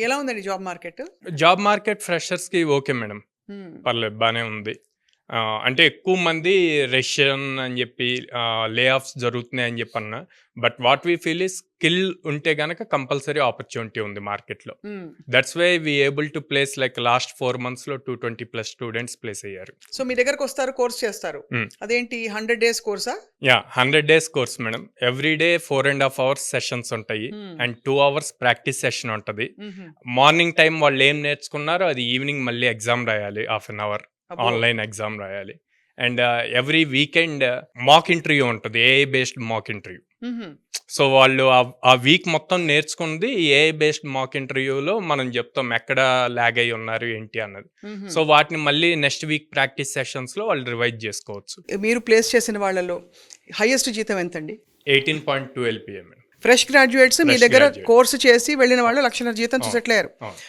ఎలా ఉందండి job market? Job market ఫ్రెషర్స్‌కి ఓకే మేడం. హ్మ్. పర్లేదు బానే ఉంది. అంటే ఎక్కువ మంది రెషన్ అని జెప్పి లే ఆఫ్స్ జరుగుతున్నాయని జెప్పన్నా. But what we feel is skill ఉంటే గనక కంపల్సరీ ఆపర్చునిటీ ఉంది మార్కెట్‌లో. Hmm. That's why we able to place like last 4 మంత్స్‌లో 220+ స్టూడెంట్స్ ప్లేస్ అయ్యారు. సో, మీ దగ్గరకొస్తారు, కోర్స్ చేస్తారు. హ్మ్. అదేంటి 100 డేస్ కోర్సా? Yeah! 100 days course madam. Every day 4½ hours sessions ఉంటాయి. Hmm. And 2 hours practice session ఉంటది. హుహు. మార్నింగ్ టైమ్ వాళ్ళేం నేర్చుకున్నారో అది ఈవినింగ్ మళ్ళీ ఎగ్జామ్ రాయాలి. హాఫ్ అన్ అవర్ అబ్బో! ఆన్‌లైన్ ఎగ్జామ్ రాయాలి. And every weekend mock interview ఉంటది. AI based mock interview. హుహు. సో, వాళ్ళు ఆ వీక్ మొత్తం నేర్చుకున్నది ఏఐ బేస్డ్ మాక్ ఇంటర్వ్యూలో మనం జెప్తాం ఎక్కడ లాగ్ అయ్యి ఉన్నారు ఏంటి అన్నది. హుహు. సో, వాటిని మళ్ళీ నెక్స్ట్ వీక్ ప్రాక్టీస్ సెషన్స్‌లో వాళ్ళు రివైజ్ జేసుకోవచ్చు. మీరు ప్లేస్ చేసిన వాళ్ళలో హైయెస్ట్ జీతం ఎంతండి? 18.2 ఎల్‌పీఏ మేడం. ఫ్రెష్ గ్రాడ్యుయేట్స్ మీ ఫ్రెష్ దగ్గర గ్రాడ్యుయేట్. కోర్స్ చేసి వెళ్ళిన వాళ్ళు 1,50,000 జీతంతో అవును. సెటిల్ అయ్యారు. అవును.